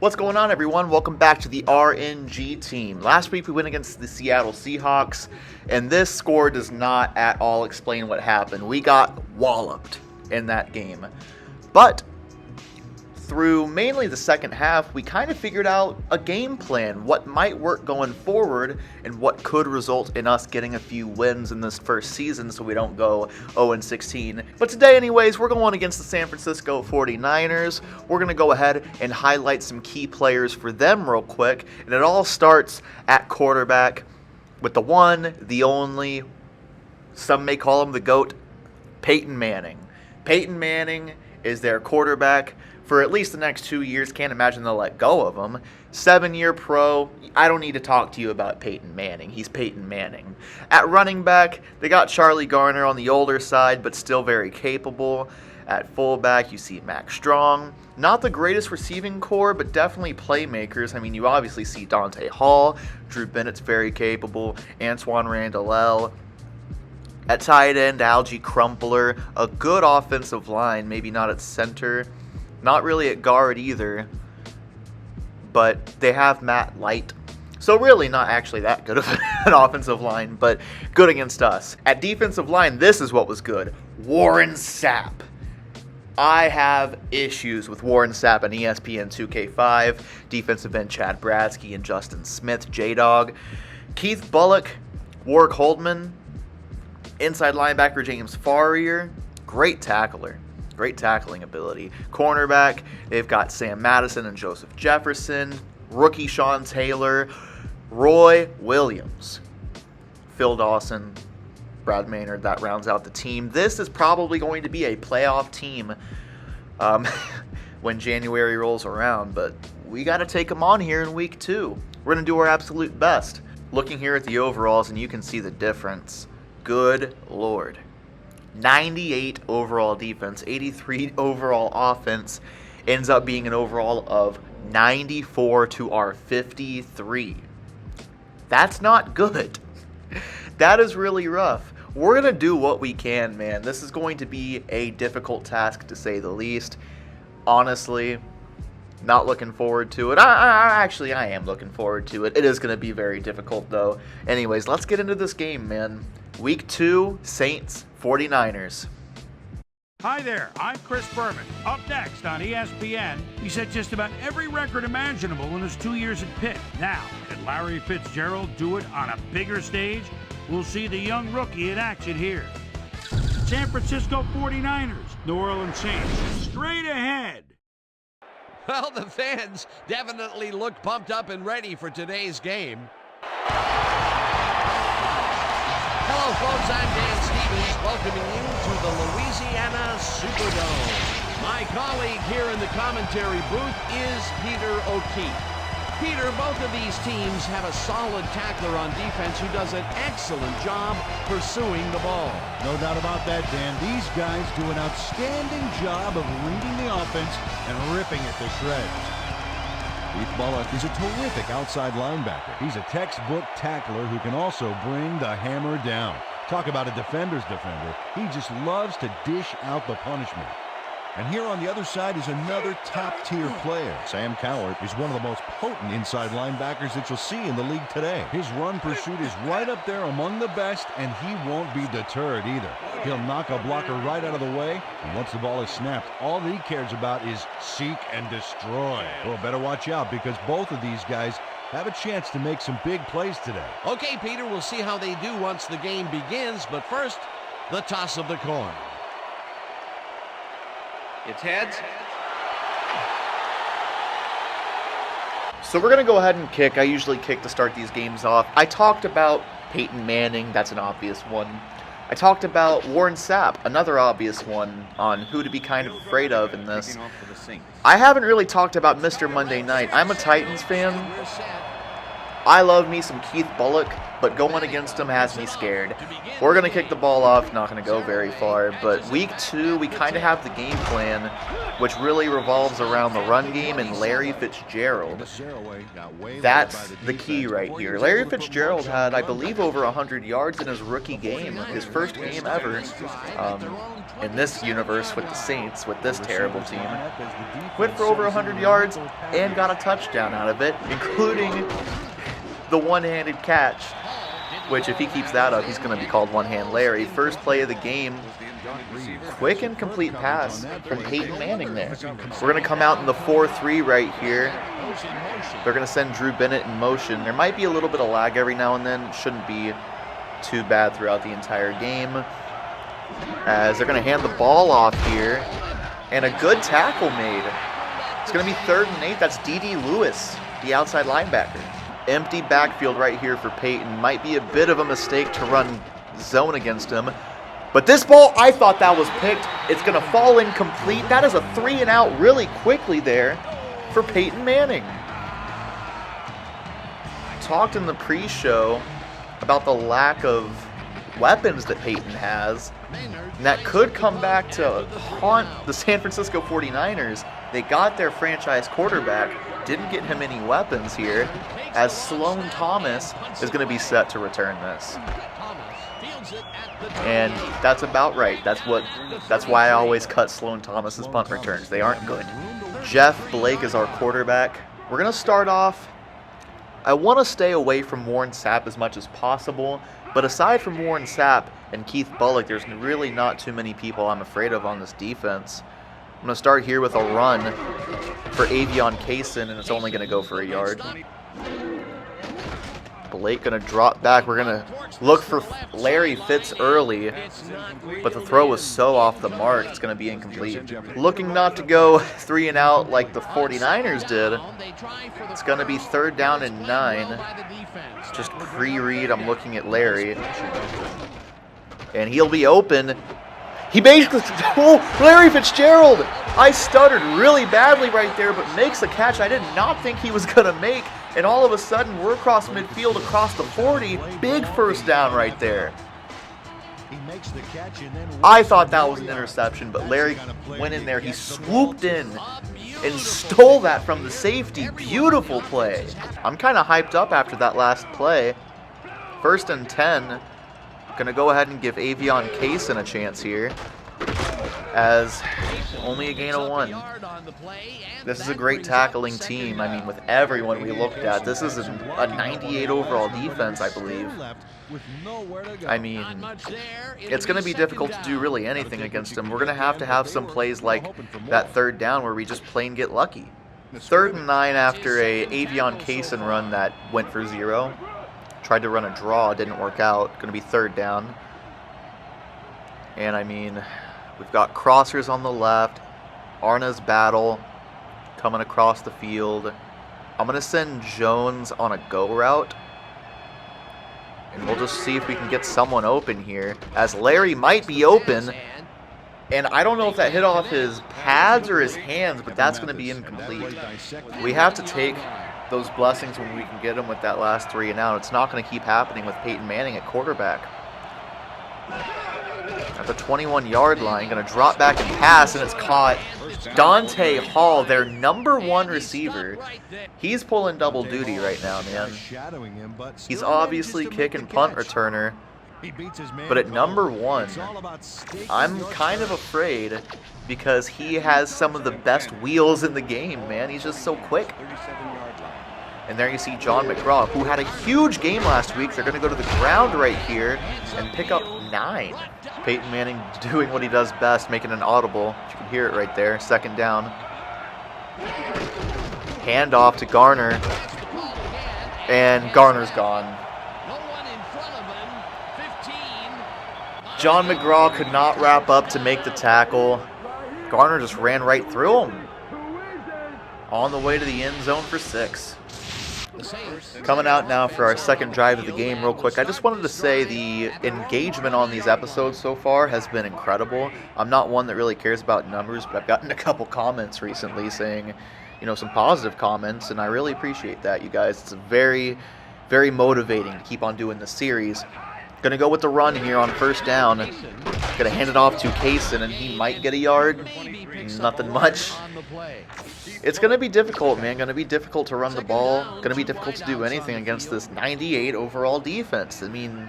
What's going on, everyone? Welcome back to the RNG team. Last week we went against the Seattle Seahawks, and this score does not at all explain what happened. We got walloped in that game. But through mainly the second half, we kind of figured out a game plan, what might work going forward, and what could result in us getting a few wins in this first season so we don't go 0-16. But today, anyways, we're going against the San Francisco 49ers. We're going to go ahead and highlight some key players for them real quick, and it all starts at quarterback with the one, the only, some may call him the GOAT, Peyton Manning. Peyton Manning is their quarterback for at least the next 2 years. Can't imagine they'll let go of him. 7-year pro. I don't need to talk to you about Peyton Manning. He's Peyton Manning. At running back, they got Charlie Garner on the older side, but still very capable. At fullback, you see Max Strong. Not the greatest receiving core, but definitely playmakers. I mean, you obviously see Dante Hall. Drew Bennett's very capable. Antoine Randall. At tight end, Algie Crumpler. A good offensive line, maybe not at center. Not really at guard either, but they have Matt Light. So really not actually that good of an offensive line, but good against us. At defensive line, this is what was good. Warren Sapp. I have issues with Warren Sapp on ESPN 2K5, defensive end Chad Bradsky and Justin Smith, J-Dog. Keith Bullock, Warwick Holdman, inside linebacker James Farrier, great tackler. Great tackling ability. Cornerback, they've got Sam Madison and Joseph Jefferson. Rookie Sean Taylor. Roy Williams. Phil Dawson. Brad Maynard. That rounds out the team. This is probably going to be a playoff team when January rolls around. But we got to take them on here in week 2. We're going to do our absolute best. Looking here at the overalls, and you can see the difference. Good Lord. 98 overall defense, 83 overall offense, ends up being an overall of 94 to our 53. That's not good. That is really rough. We're going to do what we can, man. This is going to be a difficult task, to say the least. Honestly, not looking forward to it. I am looking forward to it. It is going to be very difficult, though. Anyways, let's get into this game, man. Week 2, Saints, 49ers. Hi there, I'm Chris Berman. Up next on ESPN, he set just about every record imaginable in his 2 years at Pitt. Now, can Larry Fitzgerald do it on a bigger stage? We'll see the young rookie in action here. San Francisco 49ers, New Orleans Saints, straight ahead. Well, the fans definitely look pumped up and ready for today's game. Hello, folks. I'm Dan Stevens, welcoming you to the Louisiana Superdome. My colleague here in the commentary booth is Peter O'Keefe. Peter, both of these teams have a solid tackler on defense who does an excellent job pursuing the ball. No doubt about that, Dan. These guys do an outstanding job of reading the offense and ripping it to shreds. Keith Bullock is a terrific outside linebacker. He's a textbook tackler who can also bring the hammer down. Talk about a defender's defender. He just loves to dish out the punishment. And here on the other side is another top-tier player. Sam Cowart is one of the most potent inside linebackers that you'll see in the league today. His run pursuit is right up there among the best, and he won't be deterred either. He'll knock a blocker right out of the way, and once the ball is snapped, all that he cares about is seek and destroy. Well, better watch out, because both of these guys have a chance to make some big plays today. Okay, Peter, we'll see how they do once the game begins, but first, the toss of the coin. It's heads. So we're going to go ahead and kick. I usually kick to start these games off. I talked about Peyton Manning. That's an obvious one. I talked about Warren Sapp, another obvious one on who to be kind of afraid of in this. I haven't really talked about Mr. Monday Night. I'm a Titans fan. I love me some Keith Bullock, but going against him has me scared. We're going to kick the ball off, not going to go very far. But week 2, we kind of have the game plan, which really revolves around the run game and Larry Fitzgerald. That's the key right here. Larry Fitzgerald had, I believe, over 100 yards in his rookie game, his first game ever in this universe with the Saints, with this terrible team. Went for over 100 yards and got a touchdown out of it, including the one-handed catch, which if he keeps that up, he's going to be called One-Hand Larry. First play of the game, quick and complete pass from Peyton Manning there. We're going to come out in the 4-3 right here. They're going to send Drew Bennett in motion. There might be a little bit of lag every now and then. It shouldn't be too bad throughout the entire game. As they're going to hand the ball off here. And a good tackle made. It's going to be 3rd and 8. That's D.D. Lewis, the outside linebacker. Empty backfield right here for Peyton. Might be a bit of a mistake to run zone against him. But this ball, I thought that was picked. It's going to fall incomplete. That is a 3 and out really quickly there for Peyton Manning. Talked in the pre-show about the lack of weapons that Peyton has. And that could come back to haunt the San Francisco 49ers. They got their franchise quarterback, didn't get him any weapons here, as Sloan Thomas is going to be set to return this. And that's about right. That's why I always cut Sloan Thomas's punt returns. They aren't good. Jeff Blake is our quarterback. We're going to start off. I want to stay away from Warren Sapp as much as possible, but aside from Warren Sapp and Keith Bullock, there's really not too many people I'm afraid of on this defense. I'm going to start here with a run for Avion Kaysen, and it's only going to go for a yard. Blake going to drop back. We're going to look for Larry Fitz early, but the throw was so off the mark, it's going to be incomplete. Looking not to go 3 and out like the 49ers did. It's going to be 3rd down and 9. Just pre-read, I'm looking at Larry. And he'll be open. He basically, Larry Fitzgerald! I stuttered really badly right there, but makes a catch I did not think he was going to make. And all of a sudden, we're across midfield, across the 40. Big first down right there. I thought that was an interception, but Larry went in there. He swooped in and stole that from the safety. Beautiful play. I'm kind of hyped up after that last play. 1st and 10. Going to go ahead and give Avion Kaysen a chance here, as only a gain of 1. This is a great tackling team. I mean, with everyone we looked at, this is a 98 overall defense, I believe. I mean, it's going to be difficult to do really anything against them. We're going to have some plays like that 3rd down where we just plain get lucky. 3rd and 9 after a Avion Kaysen run that went for 0. Tried to run a draw, didn't work out. Going to be 3rd down. And I mean, we've got crossers on the left. Arna's battle coming across the field. I'm going to send Jones on a go route. And we'll just see if we can get someone open here, as Larry might be open. And I don't know if that hit off his pads or his hands, but that's going to be incomplete. We have to take those blessings when we can get them with that last 3 and out. It's not going to keep happening with Peyton Manning at quarterback. At the 21-yard line, going to drop back and pass, and it's caught. Dante Hall, their #1 receiver. He's pulling double duty right now, man. He's obviously kick and punt returner, but at #1, I'm kind of afraid because he has some of the best wheels in the game, man. He's just so quick. And there you see John McGraw, who had a huge game last week. They're going to go to the ground right here and pick up 9. Peyton Manning doing what he does best, making an audible. You can hear it right there. 2nd down. Handoff to Garner. And Garner's gone. John McGraw could not wrap up to make the tackle. Garner just ran right through him. On the way to the end zone for 6. Coming out now for our 2nd drive of the game real quick. I just wanted to say the engagement on these episodes so far has been incredible. I'm not one that really cares about numbers, but I've gotten a couple comments recently saying, some positive comments, and I really appreciate that, you guys. It's a very, very motivating to keep on doing the series. Gonna go with the run here on first down. Gonna hand it off to Kaysen, and he might get a yard. Nothing much. It's gonna be difficult, man. Gonna be difficult to run the ball. Gonna be difficult to do anything against this 98 overall defense. I mean,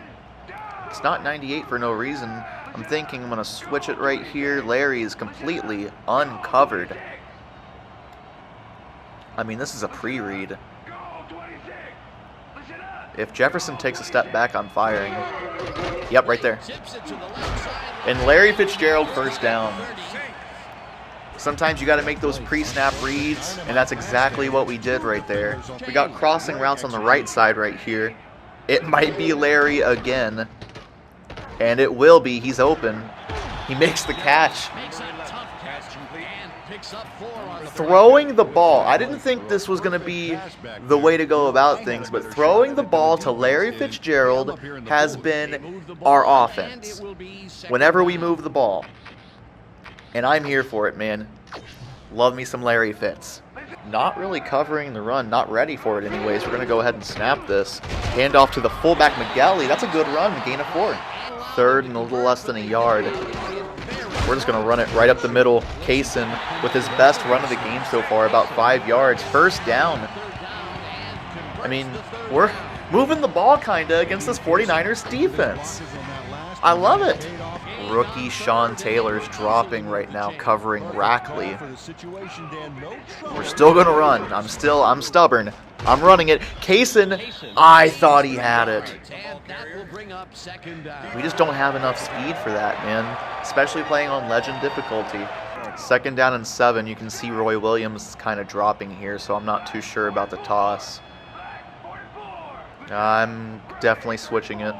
it's not 98 for no reason. I'm thinking I'm gonna switch it right here. Larry is completely uncovered. I mean, this is a pre-read. If Jefferson takes a step back, I'm firing. Yep, right there. And Larry Fitzgerald first down. Sometimes you got to make those pre-snap reads, and that's exactly what we did right there. We got crossing routes on the right side right here. It might be Larry again. And it will be. He's open. He makes the catch. Throwing the ball. I didn't think this was going to be the way to go about things, but throwing the ball to Larry Fitzgerald has been our offense whenever we move the ball. And I'm here for it, man. Love me some Larry Fitz. Not really covering the run, not ready for it anyways. We're going to go ahead and snap this. Hand off to the fullback, McGalley. That's a good run, gain of 4. Third and a little less than a yard. We're just going to run it right up the middle. Kaysen with his best run of the game so far, about 5 yards. First down. I mean, we're moving the ball kind of against this 49ers defense. I love it. Rookie Sean Taylor's dropping right now, covering Rackley. We're still going to run. I'm stubborn. I'm running it. Kaysen, I thought he had it. We just don't have enough speed for that, man. Especially playing on legend difficulty. Second down and 7. You can see Roy Williams kind of dropping here, so I'm not too sure about the toss. I'm definitely switching it.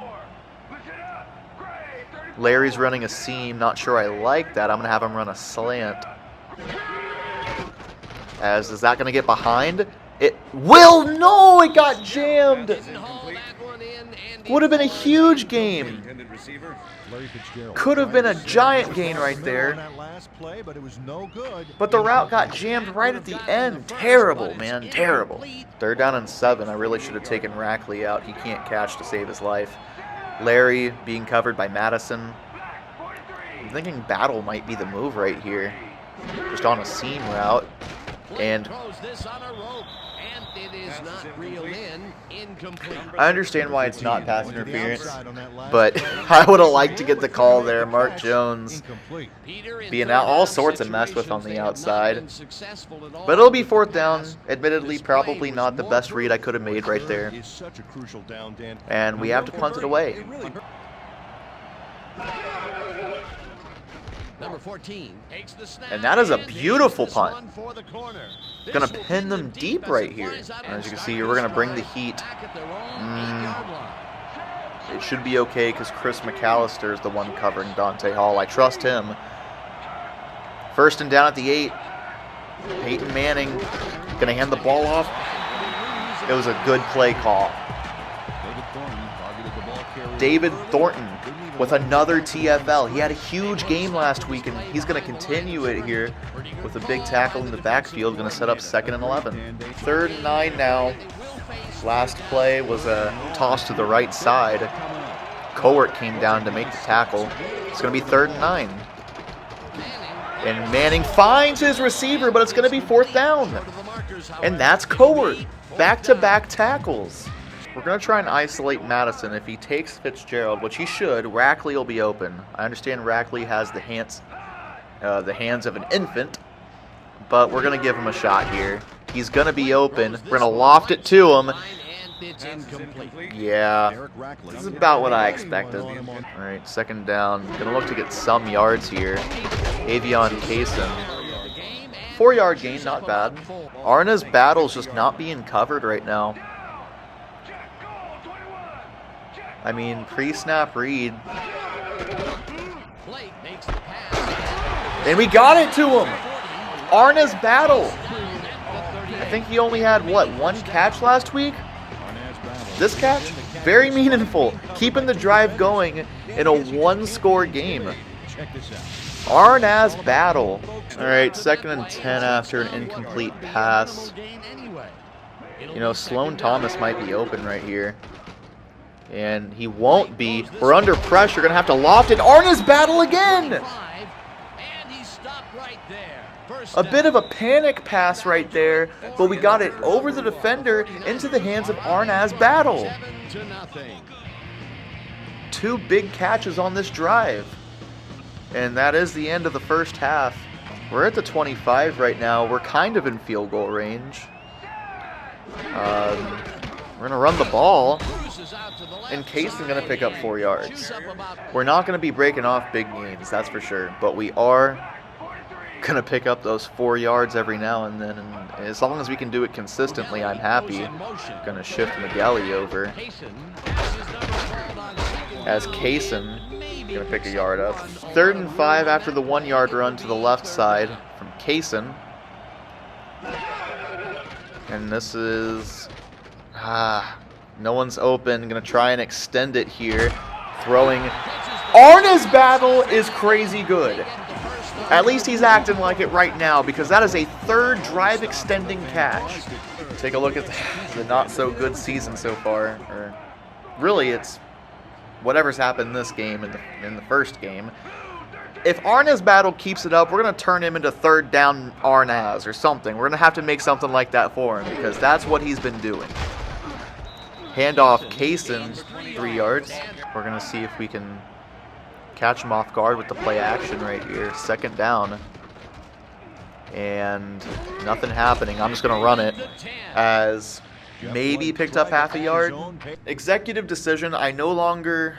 Larry's running a seam. Not sure I like that. I'm going to have him run a slant. Is that going to get behind? It will. No, it got jammed. Would have been a huge game. Could have been a giant gain right there. But the route got jammed right at the end. Terrible, man. Terrible. Third down and 7. I really should have taken Rackley out. He can't catch to save his life. Larry being covered by Madison. I'm thinking Battle might be the move right here. Just on a seam route. And I understand why it's not pass interference, but I would have liked to get the call there. Mark Jones being out, all sorts of mess with on the outside. But it'll be fourth down. Admittedly, probably not the best read I could have made right there. And we have to punt it away. Number 14 takes the snap. And that is a beautiful punt. Gonna pin them deep right here. As you can see, we're gonna bring the heat. It should be okay because Chris McAllister is the one covering Dante Hall. I trust him. First and down at the 8. Peyton Manning gonna hand the ball off. It was a good play call. David Thornton with another TFL. He had a huge game last week, and he's going to continue it here with a big tackle in the backfield. Going to set up 2nd and 11. 3rd and 9 now. Last play was a toss to the right side. Cowart came down to make the tackle. It's going to be 3rd and 9. And Manning finds his receiver, but it's going to be 4th down. And that's Cowart. Back-to-back tackles. We're going to try and isolate Madison. If he takes Fitzgerald, which he should, Rackley will be open. I understand Rackley has the hands of an infant, but we're going to give him a shot here. He's going to be open. We're going to loft it to him. Yeah, this is about what I expected. All right, 2nd down. Going to look to get some yards here. Avion Kaysen. 4-yard gain, not bad. Arna's Battle's just not being covered right now. I mean, pre-snap read. And we got it to him. Arna's Battle. I think he only had, what, 1 catch last week? This catch? Very meaningful. Keeping the drive going in a 1-score game. Arna's Battle. All right, 2nd and 10 after an incomplete pass. You know, Sloan Thomas might be open right here. And he won't be. We're under pressure. Going to have to loft it. Arna's battle again. A bit of a panic pass right there, but we got it over the defender into the hands of Arnaz Battle. 2 big catches on this drive. And that is the end of the first half. We're at the 25 right now. We're kind of in field goal range. We're going to run the ball. And Kaysen's going to pick up 4 yards. We're not going to be breaking off big gains, that's for sure. But we are going to pick up those 4 yards every now and then. And as long as we can do it consistently, I'm happy. Going to shift Magali over. As Kaysen going to pick a yard up. 3rd and 5 after the 1-yard run to the left side from Kaysen. And this is... no one's open. Going to try and extend it here. Throwing. Arna's battle is crazy good. At least he's acting like it right now, because that is a 3rd drive extending catch. Take a look at the not so good season so far. Or really, it's whatever's happened in this game in the first game. If Arna's battle keeps it up, we're going to turn him into 3rd down Arnaz or something. We're going to have to make something like that for him, because that's what he's been doing. Handoff Kaysen, 3 yards. We're going to see if we can catch him off guard with the play action right here. 2nd down. And nothing happening. I'm just going to run it as maybe picked up half a yard. Executive decision. I never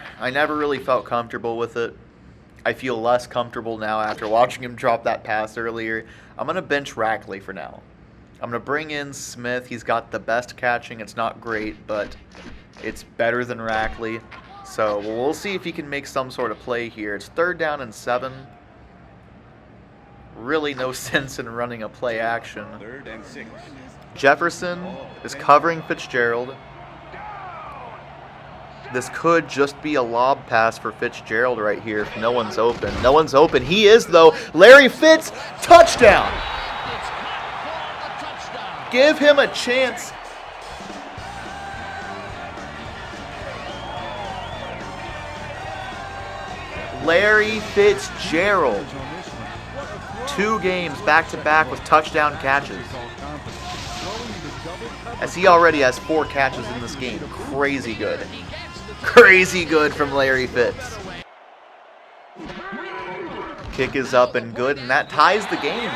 really felt comfortable with it. I feel less comfortable now after watching him drop that pass earlier. I'm going to bench Rackley for now. I'm going to bring in Smith. He's got the best catching. It's not great, but it's better than Rackley. So we'll see if he can make some sort of play here. It's 3rd down and 7. Really no sense in running a play action. 3rd and 6. Jefferson is covering Fitzgerald. This could just be a lob pass for Fitzgerald right here if no one's open. No one's open. He is, though. Larry Fitz, touchdown! Give him a chance. Larry Fitzgerald. 2 games back-to-back with touchdown catches. As he already has 4 catches in this game. Crazy good. Crazy good from Larry Fitz. Kick is up and good, and that ties the game.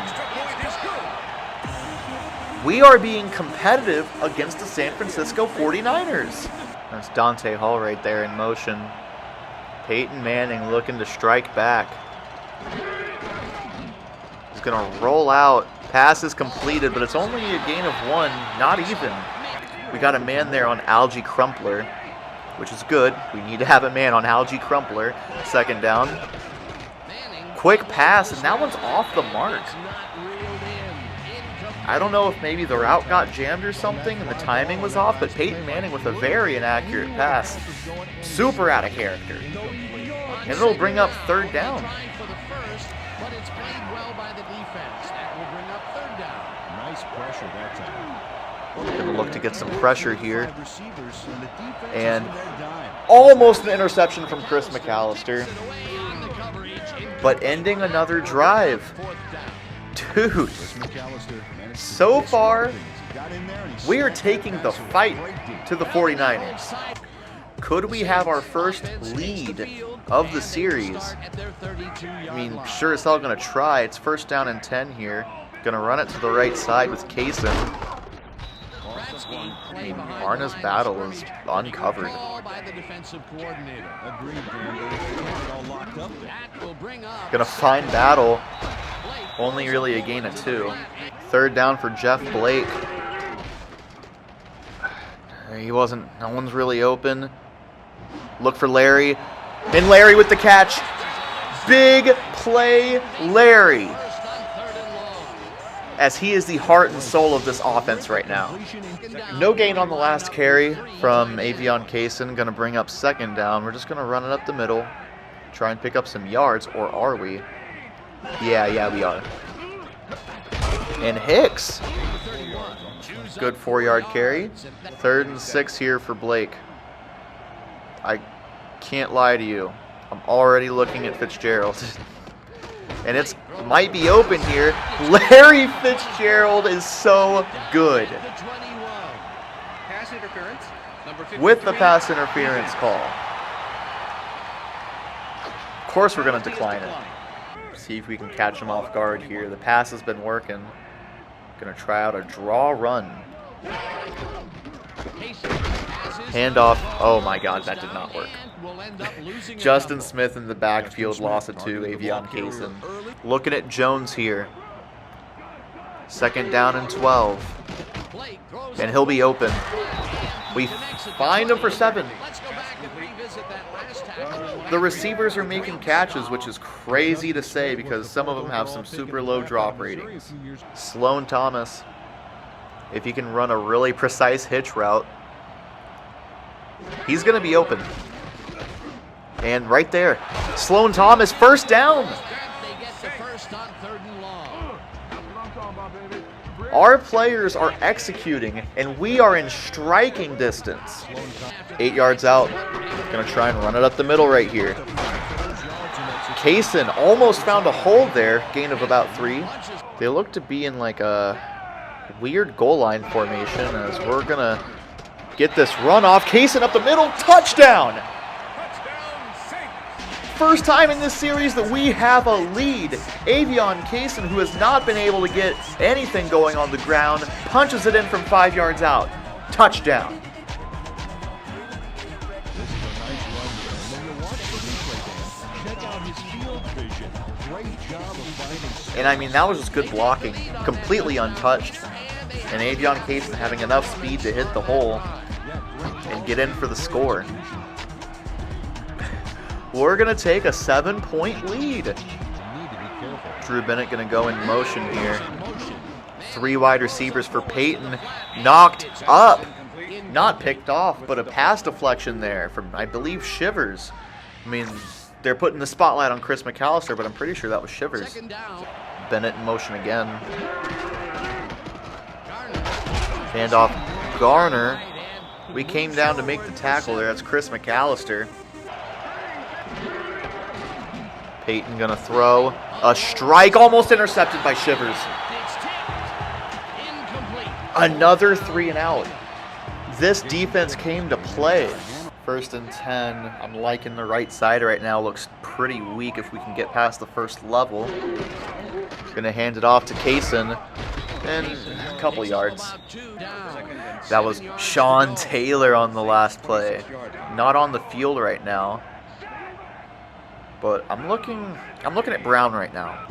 We are being competitive against the San Francisco 49ers. That's Dante Hall right there in motion. Peyton Manning looking to strike back. He's going to roll out. Pass is completed, but it's only a gain of 1, not even. We got a man there on Algie Crumpler, which is good. We need to have a man on Algie Crumpler. 2nd down. Quick pass, and that one's off the mark. I don't know if maybe the route got jammed or something and the timing was off, but Peyton Manning with a very inaccurate pass. Super out of character. And it'll bring up 3rd down. Nice pressure that time. Gonna look to get some pressure here. And almost an interception from Chris McAllister. But ending another drive. Dude, so far, we are taking the fight to the 49ers. Could we have our first lead of the series? I mean, sure as hell going to try. It's 1st down and 10 here. Going to run it to the right side with Kaysen. I mean, Arna's battle is uncovered. Going to find battle. Only really a gain of 2. 3rd down for Jeff Blake. No one's really open. Look for Larry. And Larry with the catch. Big play, Larry. As he is the heart and soul of this offense right now. No gain on the last carry from Avion Kaysen. Going to bring up 2nd down. We're just going to run it up the middle. Try and pick up some yards, or are we? Yeah, we are. And Hicks Good 4-yard carry. 3rd and 6 here for Blake. I can't lie to you. I'm already looking at Fitzgerald. And it might be open here. Larry Fitzgerald is so good. With the pass interference call. Of course we're going to decline it. See if we can catch him off guard here. The pass has been working. Going to try out a draw run. Handoff. Oh my God, that did not work. Justin Smith in the backfield lost it to Avion Kaysen. Looking at Jones here. 2nd down and 12. And he'll be open. We find him for 7. The receivers are making catches, which is crazy to say because some of them have some super low drop ratings. Sloan Thomas, if he can run a really precise hitch route, he's going to be open. And right there, Sloan Thomas, 1st down. Our players are executing, and we are in striking distance. 8 yards out. Going to try and run it up the middle right here. Kaysen almost found a hole there. Gain of about 3. They look to be in like a weird goal line formation as we're going to get this run off. Kaysen up the middle. Touchdown! First time in this series that we have a lead. Avion Kaysen, who has not been able to get anything going on the ground, punches it in from 5 yards out. Touchdown. And I mean, that was just good blocking. Completely untouched. And Avion Kaysen having enough speed to hit the hole and get in for the score. We're going to take a 7-point lead. Drew Bennett going to go in motion here. 3 wide receivers for Peyton. Knocked up. Not picked off, but a pass deflection there from, I believe, Shivers. I mean, they're putting the spotlight on Chris McAllister, but I'm pretty sure that was Shivers. Bennett in motion again. Handoff Garner. We came down to make the tackle there. That's Chris McAllister. Peyton gonna throw a strike, almost intercepted by Shivers. Another 3 and out. This defense came to play. 1st and 10. I'm liking the right side right now. Looks pretty weak if we can get past the 1st level. Gonna hand it off to Kaysen. And a couple yards. That was Sean Taylor on the last play. Not on the field right now. But I'm looking at Brown right now.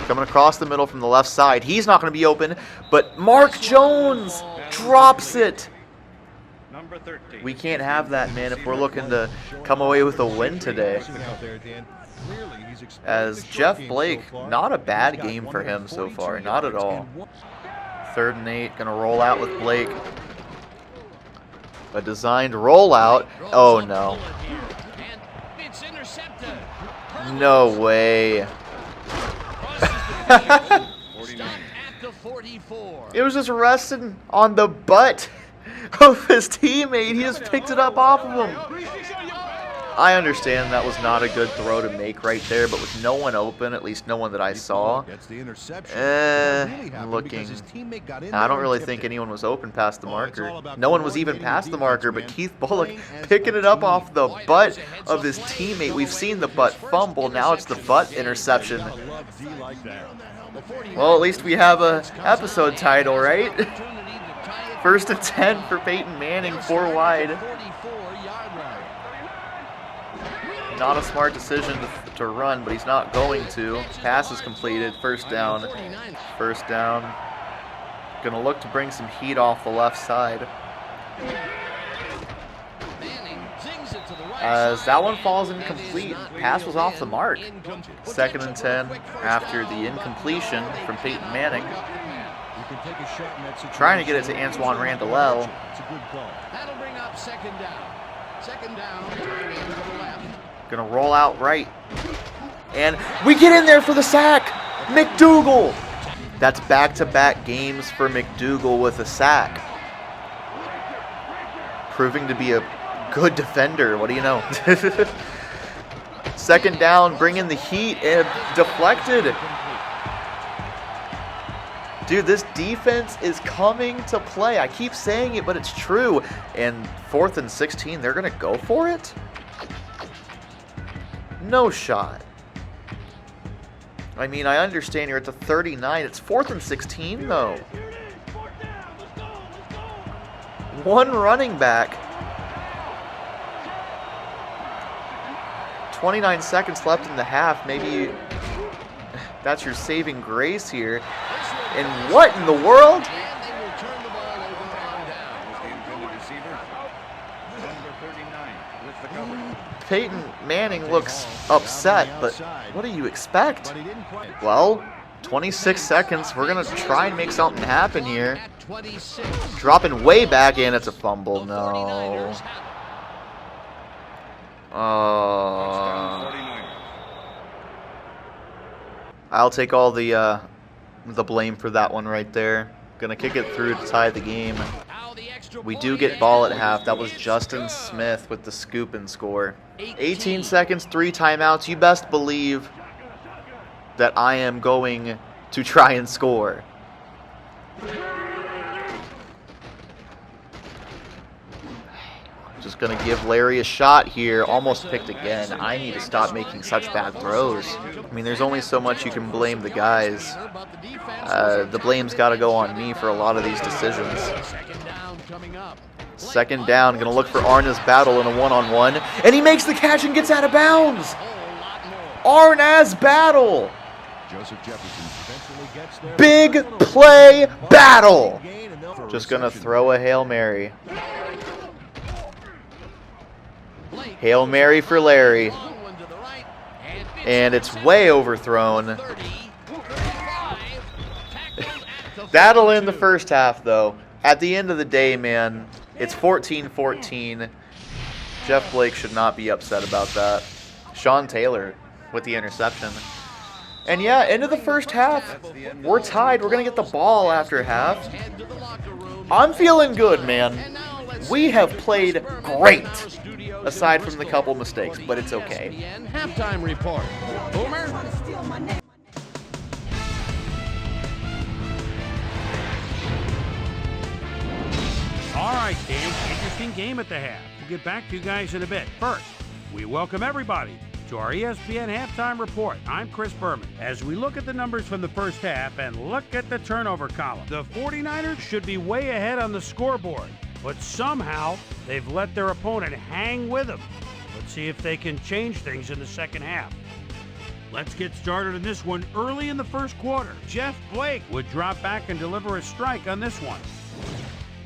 Coming across the middle from the left side. He's not going to be open, but Mark Jones drops it. We can't have that, man, if we're looking to come away with a win today. As Jeff Blake, not a bad game for him so far, not at all. 3rd and 8, going to roll out with Blake. A designed rollout. Oh, no. No way. It was just resting on the butt of his teammate. He just picked it up off of him. I understand that was not a good throw to make right there, but with no one open, at least no one that I saw, I'm looking. I don't really think anyone was open past the marker. No one was even past the marker, but Keith Bullock picking it up off the butt of his teammate. We've seen the butt fumble. Now it's the butt interception. Well, at least we have a episode title, right? 1st and 10 for Peyton Manning, 4 wide. Not a smart decision to run, but he's not going to. Pass is completed. 1st down. 1st down. Going to look to bring some heat off the left side. As that one falls incomplete. Pass was off the mark. 2nd and 10 after the incompletion from Peyton Manning. Trying to get it to Antoine Randall. That'll bring up 2nd down. 2nd down. To the left. Gonna roll out right. And we get in there for the sack. McDougal. That's back-to-back games for McDougal with a sack. Proving to be a good defender. What do you know? Second down, bring in the heat, and deflected. Dude, this defense is coming to play. I keep saying it, but it's true. And 4th and 16, they're going to go for it? No shot. I mean, I understand you're at the 39. It's 4th and 16, though. One running back. 29 seconds left in the half. Maybe that's your saving grace here. And what in the world? Peyton Manning looks upset, but what do you expect? Well, 26 seconds. We're going to try and make something happen here. Dropping way back in. It's a fumble. No. I'll take all the blame for that one right there. Gonna kick it through to tie the game. We do get ball at half. That was Justin Smith with the scoop and score. 18 seconds, 3 timeouts. You best believe that I am going to try and score. Just going to give Larry a shot here. Almost picked again. I need to stop making such bad throws. I mean, there's only so much you can blame the guys. The blame's got to go on me for a lot of these decisions. Second down. Going to look for Arnaz Battle in a one-on-one. And he makes the catch and gets out of bounds. Arnaz Battle. Big play Battle. Just going to throw a Hail Mary. Hail Mary for Larry. And it's way overthrown. That'll end the first half, though. At the end of the day, man, it's 14-14. Jeff Blake should not be upset about that. Sean Taylor with the interception. And yeah, end of the first half. We're tied. We're going to get the ball after half. I'm feeling good, man. We have played great, aside from the couple mistakes, but it's okay. Halftime report. Boomer. All right, Dave, interesting game at the half. We'll get back to you guys in a bit. First, we welcome everybody to our ESPN Halftime Report. I'm Chris Berman. As we look at the numbers from the first half and look at the turnover column, the 49ers should be way ahead on the scoreboard, but somehow they've let their opponent hang with them. Let's see if they can change things in the second half. Let's get started on this one early in the first quarter. Jeff Blake would drop back and deliver a strike on this one.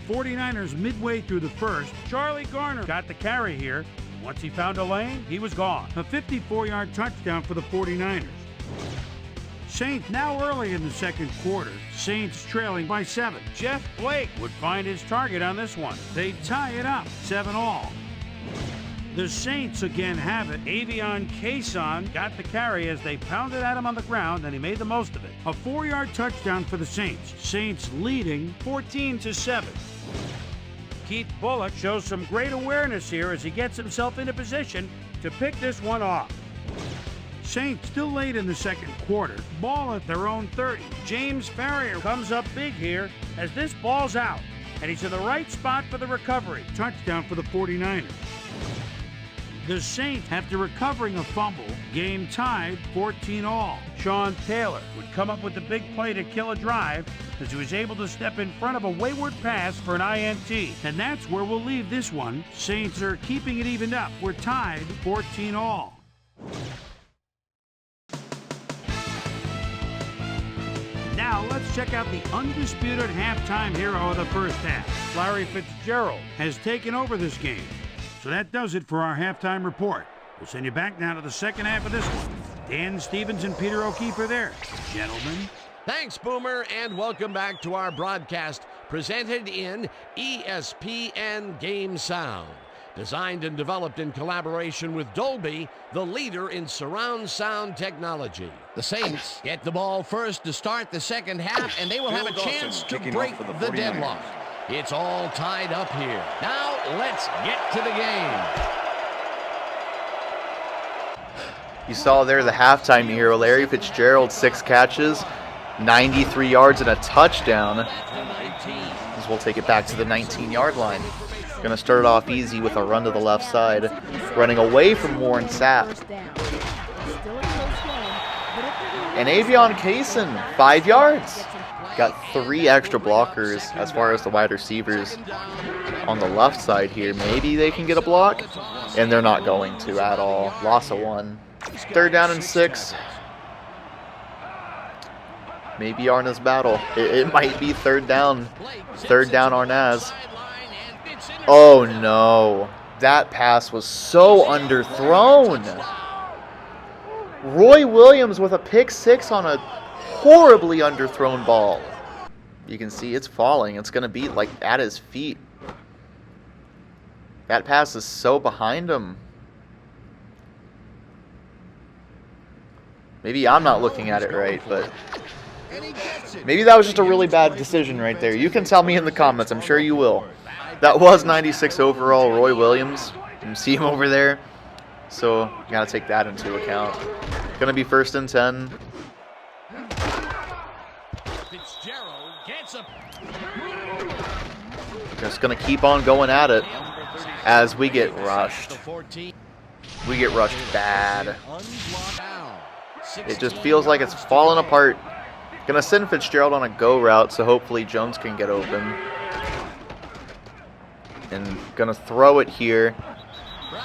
49ers midway through the first, Charlie Garner got the carry here. Once he found a lane, he was gone. A 54-yard touchdown for the 49ers. Saints now early in the second quarter. Saints trailing by 7. Jeff Blake would find his target on this one. They tie it up, 7-all. The Saints again have it. Avion Cason got the carry as they pounded at him on the ground, and he made the most of it. A 4-yard touchdown for the Saints. Saints leading 14-7. Keith Bullock shows some great awareness here as he gets himself into position to pick this one off. Saints still late in the second quarter. Ball at their own 30. James Farrior comes up big here as this ball's out, and he's in the right spot for the recovery. Touchdown for the 49ers. The Saints, after recovering a fumble, game tied 14-all. Sean Taylor would come up with the big play to kill a drive as he was able to step in front of a wayward pass for an INT. And that's where we'll leave this one. Saints are keeping it evened up. We're tied 14-all. Now let's check out the undisputed halftime hero of the first half. Larry Fitzgerald has taken over this game. So that does it for our halftime report. We'll send you back now to the second half of this one. Dan Stevens and Peter O'Keefe are there. Gentlemen. Thanks, Boomer, and welcome back to our broadcast presented in ESPN Game Sound. Designed and developed in collaboration with Dolby, the leader in surround sound technology. The Saints get the ball first to start the second half, and they will have a chance to break the deadlock. It's all tied up here. Now, let's get to the game. You saw there the halftime hero, Larry Fitzgerald, 6 catches, 93 yards and a touchdown. As we'll take it back to the 19-yard line. Going to start it off easy with a run to the left side, running away from Warren Sapp. And Avion Kaysen, 5 yards. Got 3 extra blockers as far as the wide receivers on the left side here. Maybe they can get a block, and they're not going to at all. Loss of 1. 3rd down and 6. Maybe Arna's battle. It might be 3rd down. 3rd down Arnaz. Oh no. That pass was so underthrown. Roy Williams with a pick 6 on a horribly underthrown ball. You can see it's falling. It's going to be like at his feet. That pass is so behind him. Maybe I'm not looking at it right, but maybe that was just a really bad decision right there. You can tell me in the comments. I'm sure you will. That was 96 overall, Roy Williams. You see him over there. So you got to take that into account. Going to be 1st and 10. Just going to keep on going at it as we get rushed. We get rushed bad. It just feels like it's falling apart. Going to send Fitzgerald on a go route, so hopefully Jones can get open. And going to throw it here.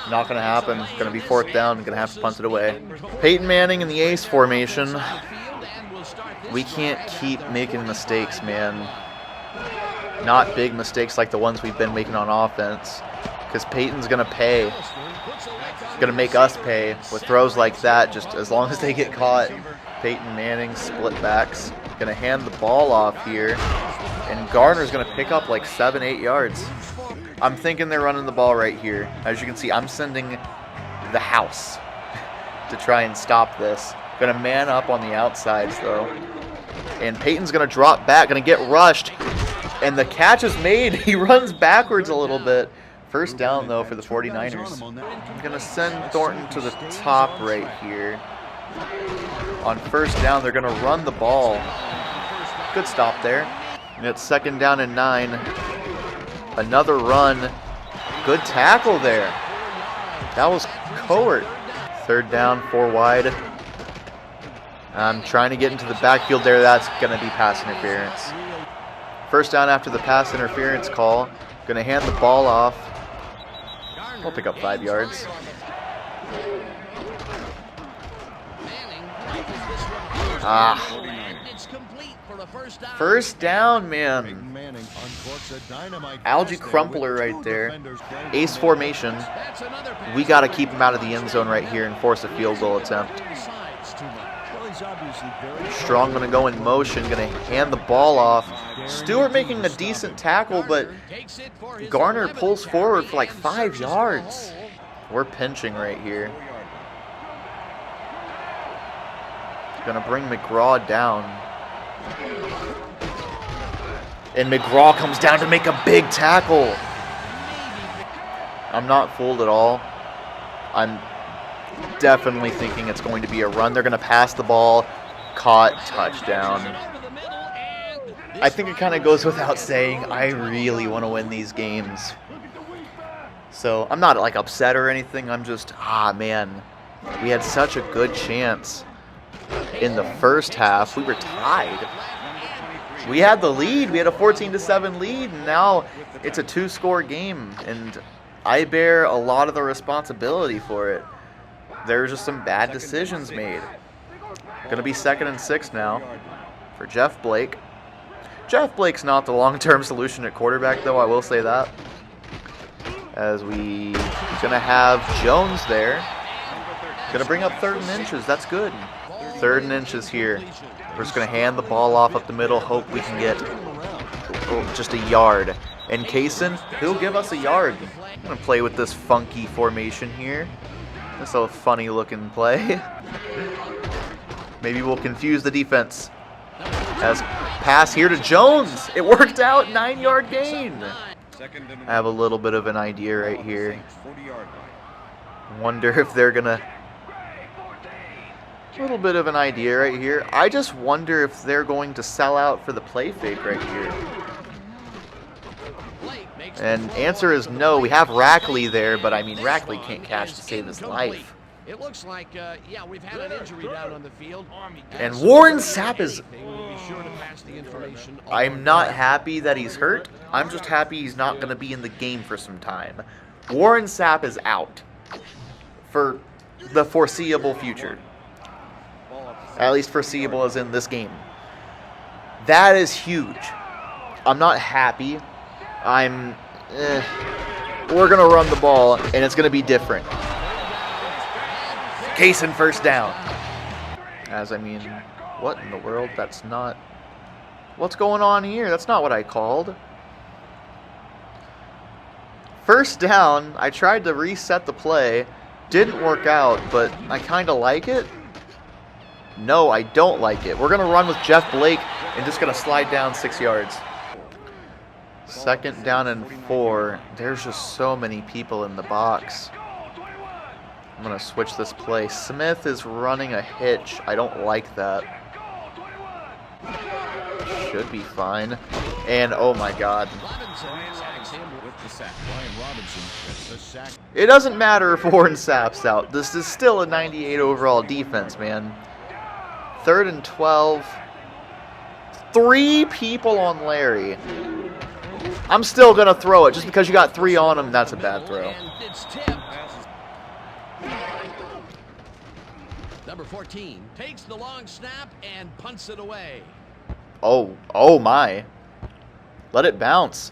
Not going to happen. Going to be 4th down. Going to have to punt it away. Peyton Manning in the ace formation. We can't keep making mistakes, man. Not big mistakes like the ones we've been making on offense. Because Peyton's going to pay. He's going to make us pay with throws like that, just as long as they get caught. Peyton Manning, split backs. Going to hand the ball off here. And Garner's going to pick up like 7-8 yards. I'm thinking they're running the ball right here. As you can see, I'm sending the house to try and stop this. Going to man up on the outsides, though. And Peyton's going to drop back, going to get rushed. And the catch is made. He runs backwards a little bit. 1st down, though, for the 49ers. I'm going to send Thornton to the top right here. On 1st down, they're going to run the ball. Good stop there. And it's 2nd down and 9. Another run. Good tackle there. That was Cowart. 3rd down, 4 wide. I'm trying to get into the backfield there. That's going to be pass interference. 1st down after the pass interference call. Going to hand the ball off. I'll pick up 5 yards. First down, man. Algie Crumpler right there. Ace formation. We got to keep him out of the end zone right here and force a field goal attempt. Strong going to go in motion. Going to hand the ball off. Stewart making a decent tackle, but Garner pulls forward for like 5 yards. We're pinching right here. Going to bring McGraw down. And McGraw comes down to make a big tackle. I'm not fooled at all. I'm definitely thinking it's going to be a run. They're going to pass the ball. Caught, touchdown. I think it kind of goes without saying, I really want to win these games. So I'm not like upset or anything. I'm just, man, we had such a good chance. In the first half, we were tied. We had the lead. We had a 14-7 lead, and now it's a 2-score game, and I bear a lot of the responsibility for it. There's just some bad decisions made. Going to be 2nd and 6 now for Jeff Blake. Jeff Blake's not the long-term solution at quarterback, though, I will say that. As we going to have Jones there. Going to bring up 3rd and inches. That's good. 3rd and inches here. We're just going to hand the ball off up the middle. Hope we can get just a yard. And Kaysen, he'll give us a yard. I'm going to play with this funky formation here. That's a funny looking play. Maybe we'll confuse the defense. As pass here to Jones. It worked out, 9-yard gain. I have a little bit of an idea right here. Wonder if they're gonna... A little bit of an idea right here. I just wonder if they're going to sell out for the play fake right here. And answer is no. We have Rackley there, but I mean, Rackley can't catch to save his life. It looks like, yeah, we've had an injury down on the field. And Warren Sapp is... I'm not happy that he's hurt. I'm just happy he's not going to be in the game for some time. Warren Sapp is out for the foreseeable future. At least foreseeable as in this game. That is huge. I'm not happy. We're going to run the ball, and it's going to be different. Kaysen first down. As I mean, what in the world? That's not... What's going on here? That's not what I called. First down. I tried to reset the play. Didn't work out, but I kind of like it. No, I don't like it. We're going to run with Jeff Blake and just going to slide down 6 yards. Second down and 4. There's just so many people in the box. I'm going to switch this play. Smith is running a hitch. I don't like that. Should be fine. And oh my god. It doesn't matter if Warren Sapp's out. This is still a 98 overall defense, man. 3rd and 12. 3 people on Larry. I'm still going to throw it. Just because you got 3 on him, that's a bad throw. Number 14 takes the long snap and punts it away. Oh my. Let it bounce.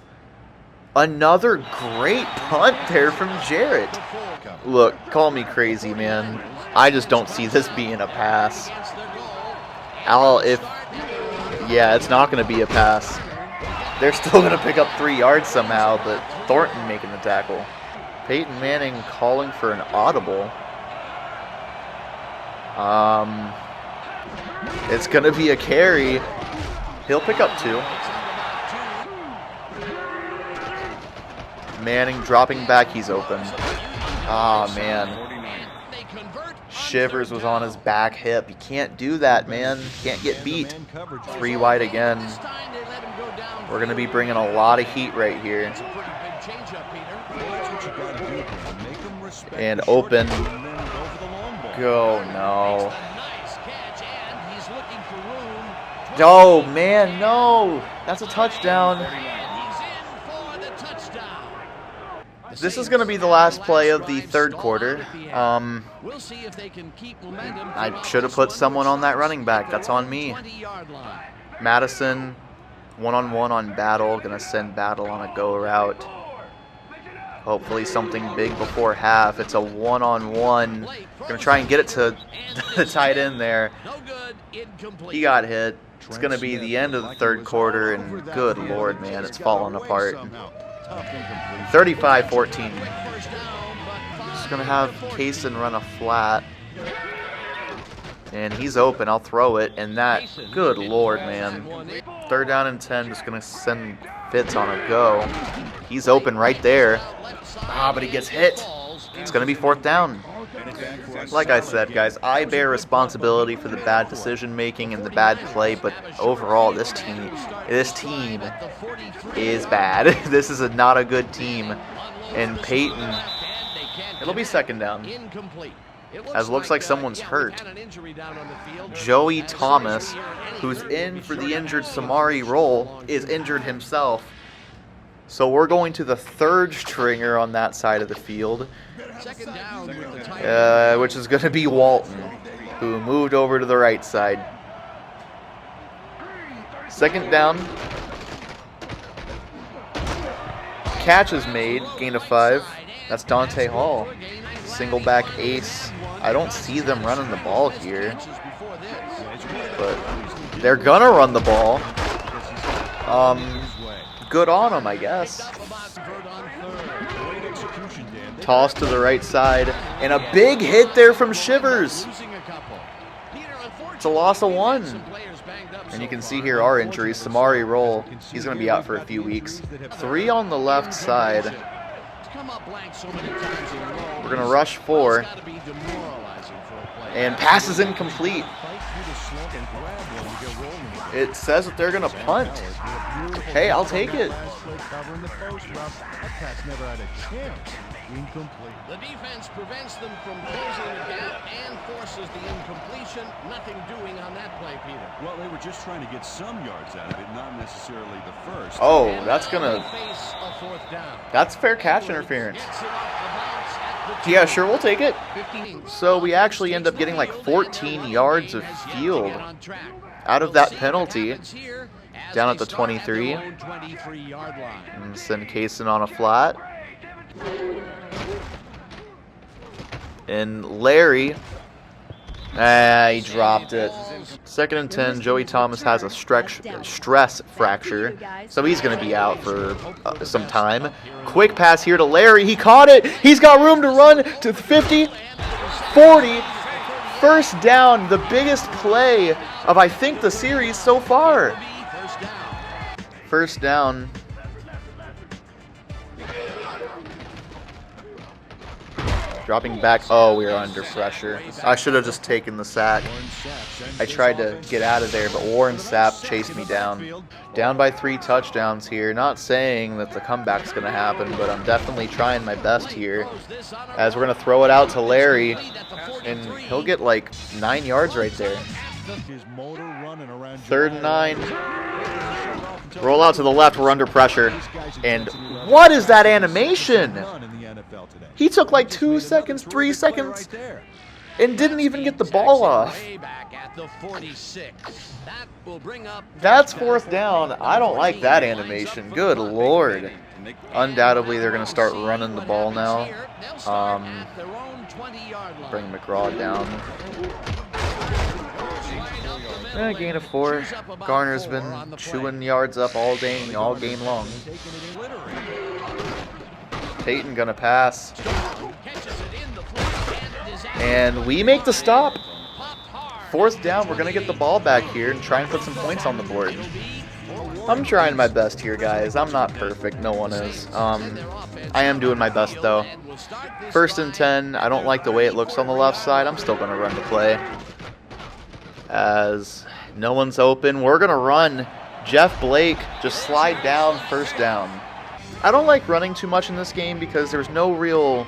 Another great punt there from Jarrett. Look, call me crazy, man. I just don't see this being a pass. Yeah, it's not going to be a pass. They're still going to pick up 3 yards somehow, but Thornton making the tackle. Peyton Manning calling for an audible. It's going to be a carry. He'll pick up 2. Manning dropping back. He's open. Ah, man. Shivers was on his back hip. You can't do that, man. Can't get beat. 3 wide again. We're going to be bringing a lot of heat right here. And open. Go, no. Oh, man, no. That's a touchdown. This is going to be the last play of the 3rd quarter. I should have put someone on that running back. That's on me. Madison, one-on-one on Battle. Going to send Battle on a go route. Hopefully something big before half. It's a one-on-one. Going to try and get it to the tight end there. He got hit. It's going to be the end of the 3rd quarter, and good lord, man, it's falling apart. 35-14. Just going to have Kaysen run a flat. And he's open. I'll throw it. And that, good lord, man. 3rd down and 10. Just going to send Fitz on a go. He's open right there. Ah, but he gets hit. It's going to be 4th down. Like I said, guys, I bear responsibility for the bad decision making and the bad play, but overall, this team is bad. This is not a good team. And Peyton, it'll be 2nd down. As it looks like someone's hurt. Joey Thomas, who's in for the injured Samari role, is injured himself. So we're going to the 3rd stringer on that side of the field, which is going to be Walton, who moved over to the right side. 2nd down. Catch is made, gain of 5. That's Dante Hall. Single back ace. I don't see them running the ball here, but they're going to run the ball. good on him, I guess. Toss to the right side, and a big hit there from Shivers. It's a loss of 1. And you can see here our injuries. Samari Roll, he's going to be out for a few weeks. 3 on the left side. We're going to rush 4. And pass is incomplete. It says that they're going to punt. Hey, I'll take it. The defense prevents them from closing the gap and forces the incompletion. Nothing doing on that play, Peter. Well, they were just trying to get some yards out of it, not necessarily the first. Oh, that's fair catch interference. Yeah, sure, we'll take it. So we actually end up getting like 14 yards of field out of that penalty. Down at the 23. And send Kaysen on a flat. And Larry, he dropped it. 2nd and 10. Joey Thomas has a stress fracture, so he's going to be out for some time. Quick pass here to Larry. He caught it. He's got room to run to 50, 40. First down, the biggest play of, I think, the series so far. First down. Dropping back. Oh, we are under pressure. I should have just taken the sack. I tried to get out of there, but Warren Sapp chased me down. Down by 3 touchdowns here. Not saying that the comeback's going to happen, but I'm definitely trying my best here. As we're going to throw it out to Larry, and he'll get like 9 yards right there. 3rd and 9. Roll out to the left. We're under pressure. And what is that animation? He took like 2 seconds, 3 seconds, and didn't even get the ball off. That's 4th down. I don't like that animation. Good Lord. Undoubtedly, they're going to start running the ball now. Bring McGraw down. Gain of 4. Garner's been chewing yards up all game long. Peyton gonna pass. And we make the stop. 4th down, we're gonna get the ball back here and try and put some points on the board. I'm trying my best here, guys. I'm not perfect, no one is. I am doing my best though. 1st and 10, I don't like the way it looks on the left side. I'm still gonna run the play. As no one's open, we're gonna run. Jeff Blake, just slide down, 1st down. I don't like running too much in this game because there's no real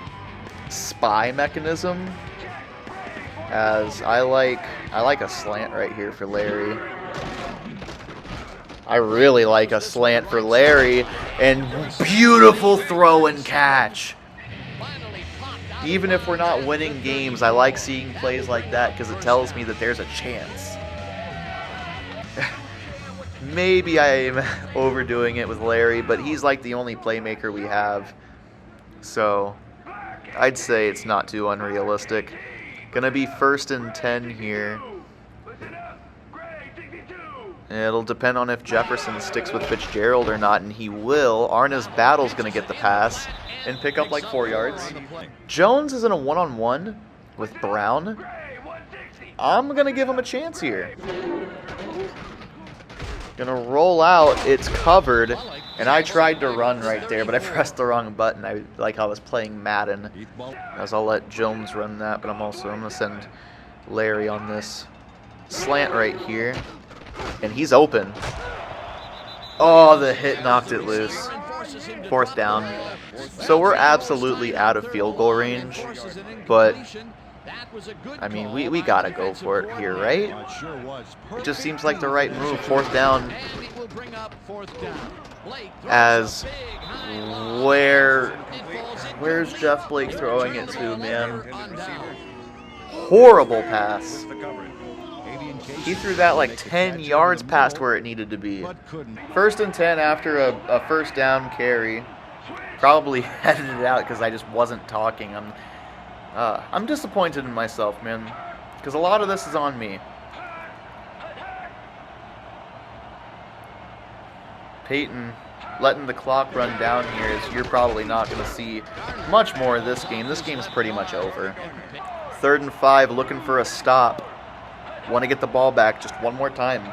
spy mechanism. As I like a slant right here for Larry. I really like a slant for Larry, and beautiful throw and catch. Even if we're not winning games, I like seeing plays like that because it tells me that there's a chance. Maybe I'm overdoing it with Larry, but he's like the only playmaker we have. So I'd say it's not too unrealistic. Gonna be 1st and 10 here. It'll depend on if Jefferson sticks with Fitzgerald or not, and he will. Arna's Battle's gonna get the pass and pick up like 4 yards. Jones is in a one-on-one with Brown. I'm gonna give him a chance here. Gonna roll out, it's covered, and I tried to run right there, but I pressed the wrong button. I was playing Madden. As I'll let Jones run that, but I'm gonna send Larry on this slant right here, and he's open. Oh, the hit knocked it loose. 4th down. So we're absolutely out of field goal range, but I mean, we gotta go for it here, right? It just seems like the right move. 4th down. As where's Jeff Blake throwing it to, man? Horrible pass. He threw that like 10 yards past where it needed to be. 1st and 10 after a 1st down carry. Probably headed it out because I just wasn't talking. I'm disappointed in myself, man, because a lot of this is on me. Peyton letting the clock run down here is you're probably not going to see much more of this game. This game's pretty much over. 3rd and 5, looking for a stop. Want to get the ball back just one more time.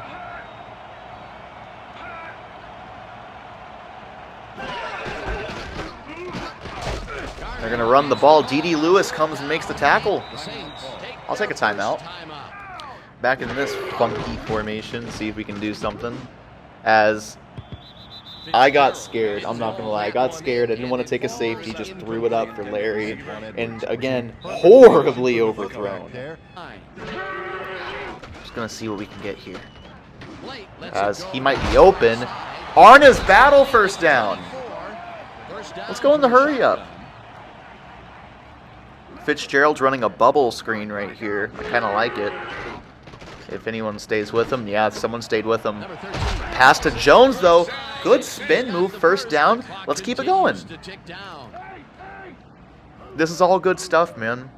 They're going to run the ball. D.D. Lewis comes and makes the tackle. I'll take a timeout. Back in this funky formation, see if we can do something. As I got scared, I'm not going to lie. I got scared. I didn't want to take a safety, just threw it up for Larry. And again, horribly overthrown. Just going to see what we can get here. As he might be open. Arna's battle first down. Let's go in the hurry up. Fitzgerald's running a bubble screen right here. I kind of like it. If anyone stays with him. Yeah, someone stayed with him. Pass to Jones, though. Good spin move, first down. Let's keep it going. This is all good stuff, man.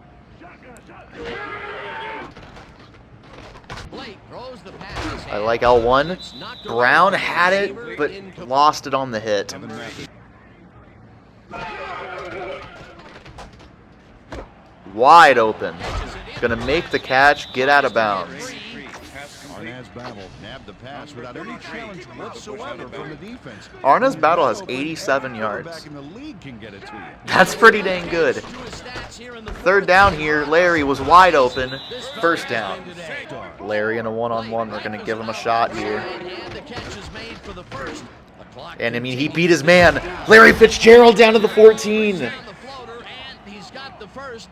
I like L1. Brown had it, but lost it on the hit. Wide open. Gonna make the catch, get out of bounds. Arnaz Battle nabbed the pass without any challenge whatsoever from the defense. Arnaz Battle has 87 yards. Back in the league can get it to you. That's pretty dang good. 3rd down here. Larry was wide open. First down. Larry in a one-on-one. We're gonna give him a shot here. And I mean, he beat his man. Larry Fitzgerald down to the 14.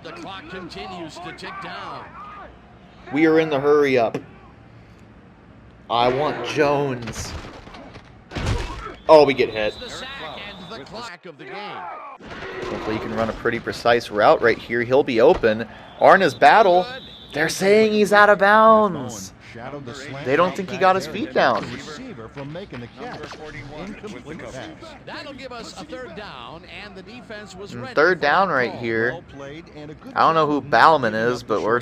The clock continues to tick down. We are in the hurry up. I want Jones. Oh, we get hit. Hopefully you can run a pretty precise route right here. He'll be open. Arna's battle. They're saying he's out of bounds. They don't think he got his feet down. That'll give us a 3rd down, and the defense was ready. 3rd down right here. I don't know who Bauman is, but we're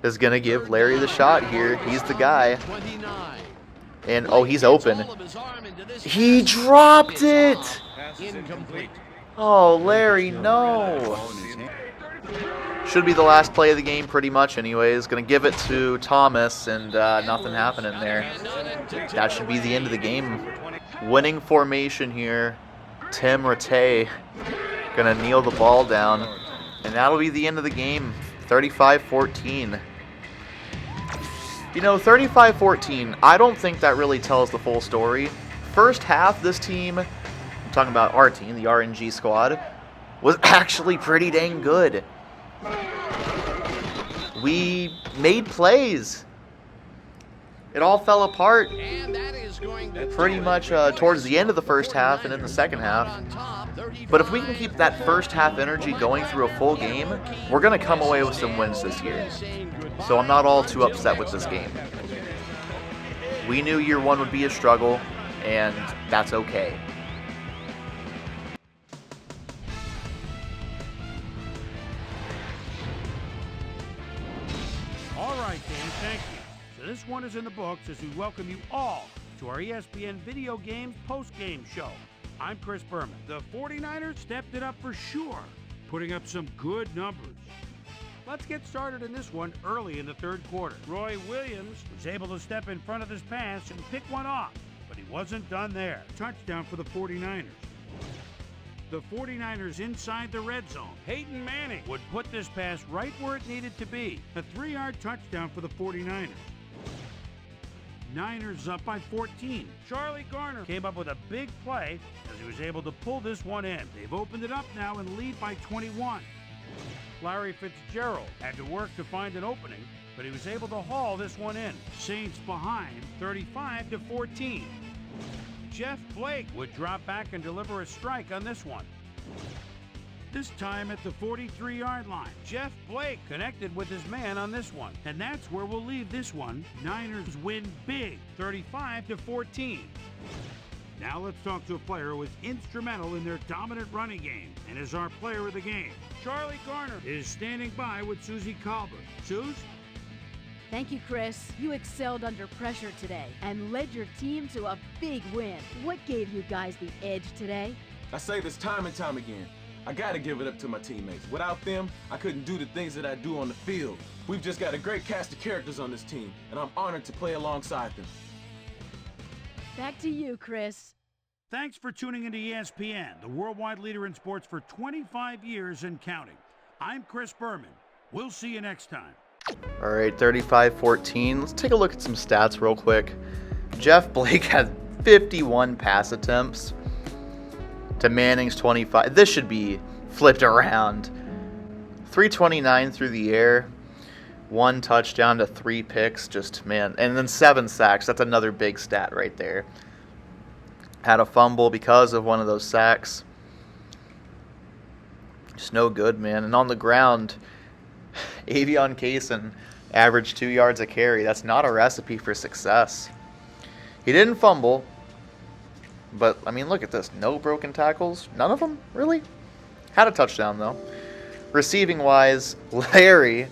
just going to give Larry the shot here. He's the guy. And, oh, he's open. He dropped it! Oh, Larry, no. Should be the last play of the game pretty much anyways. Going to give it to Thomas, and nothing happening there. That should be the end of the game. Winning formation here. Tim Rattay going to kneel the ball down. And that'll be the end of the game. 35-14. You know, 35-14, I don't think that really tells the full story. First half, this team, I'm talking about our team, the RNG squad, was actually pretty dang good. We made plays. It all fell apart pretty much towards the end of the first half and in the second half. But if we can keep that first half energy going through a full game, we're going to come away with some wins this year. So I'm not all too upset with this game. We knew year one would be a struggle, and that's okay. All right, Dan, thank you. So this one is in the books as we welcome you all to our ESPN Video Games post-game show. I'm Chris Berman. The 49ers stepped it up for sure, putting up some good numbers. Let's get started in this one early in the 3rd quarter. Roy Williams was able to step in front of this pass and pick one off, but he wasn't done there. Touchdown for the 49ers. The 49ers inside the red zone. Peyton Manning would put this pass right where it needed to be. A 3-yard touchdown for the 49ers. Niners up by 14. Charlie Garner came up with a big play as he was able to pull this one in. They've opened it up now and lead by 21. Larry Fitzgerald had to work to find an opening, but he was able to haul this one in. Saints behind 35-14. Jeff Blake would drop back and deliver a strike on this one. This time at the 43-yard line. Jeff Blake connected with his man on this one. And that's where we'll leave this one. Niners win big, 35-14. Now let's talk to a player who was instrumental in their dominant running game and is our player of the game. Charlie Garner is standing by with Susie Colbert. Suze? Thank you, Chris. You excelled under pressure today and led your team to a big win. What gave you guys the edge today? I say this time and time again. I gotta give it up to my teammates. Without them, I couldn't do the things that I do on the field. We've just got a great cast of characters on this team, and I'm honored to play alongside them. Back to you, Chris. Thanks for tuning into ESPN, the worldwide leader in sports for 25 years and counting. I'm Chris Berman. We'll see you next time. All right, 35-14. Let's take a look at some stats real quick. Jeff Blake had 51 pass attempts to Manning's 25. This should be flipped around. 329 through the air, 1 touchdown to 3 picks. Just, man. And then 7 sacks. That's another big stat right there. Had a fumble because of one of those sacks. Just no good, man. And on the ground, Avion Kaysen averaged 2 yards a carry. That's not a recipe for success. He didn't fumble, but, I mean, look at this. No broken tackles. None of them, really? Had a touchdown, though. Receiving-wise, Larry,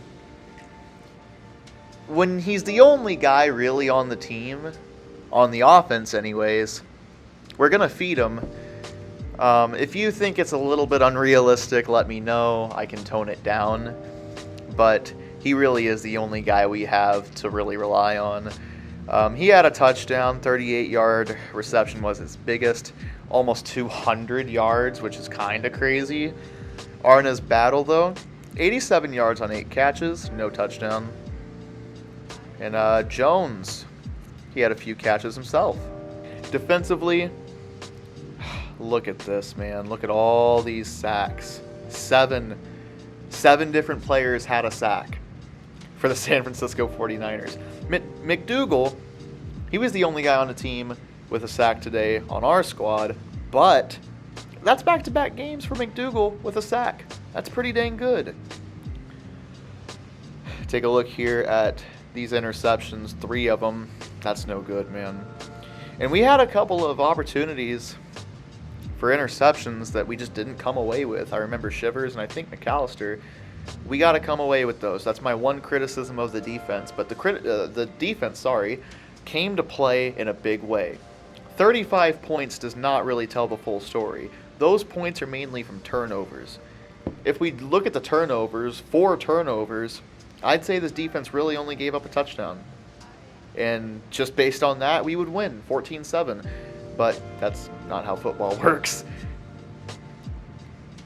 when he's the only guy really on the team, on the offense anyways, we're going to feed him. If you think it's a little bit unrealistic, let me know. I can tone it down. But he really is the only guy we have to really rely on. He had a touchdown, 38-yard reception was his biggest, almost 200 yards, which is kind of crazy. Arna's battle, though, 87 yards on 8 catches, no touchdown. And Jones, he had a few catches himself. Defensively, look at this, man. Look at all these sacks. Seven different players had a sack for the San Francisco 49ers. McDougal, he was the only guy on the team with a sack today on our squad, but that's back-to-back games for McDougal with a sack. That's pretty dang good. Take a look here at these interceptions, 3 of them. That's no good, man. And we had a couple of opportunities for interceptions that we just didn't come away with. I remember Shivers and I think McAllister. We got to come away with those. That's my one criticism of the defense. But the defense, came to play in a big way. 35 points does not really tell the full story. Those points are mainly from turnovers. If we look at the turnovers, 4 turnovers, I'd say this defense really only gave up a touchdown. And just based on that, we would win 14-7. But that's not how football works.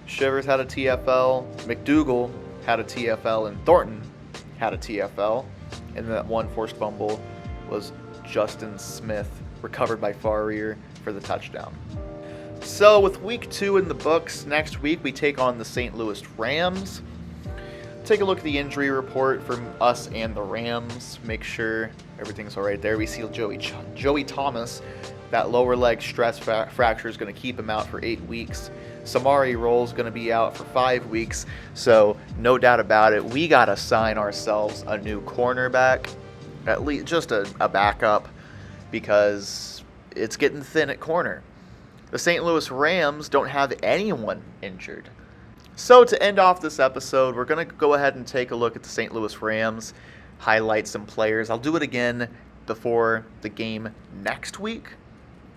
Shivers had a TFL, McDougal had a TFL, and Thornton had a TFL. And that one forced fumble was Justin Smith, recovered by Farrier for the touchdown. So with week 2 in the books, next week we take on the St. Louis Rams. Take a look at the injury report from us and the Rams. Make sure everything's all right there. We see Joey Thomas. That lower leg stress fracture is going to keep him out for 8 weeks. Samari Roll's going to be out for 5 weeks. So no doubt about it, we got to sign ourselves a new cornerback. At least just a backup, because it's getting thin at corner. The St. Louis Rams don't have anyone injured. So to end off this episode, we're going to go ahead and take a look at the St. Louis Rams, highlight some players. I'll do it again before the game next week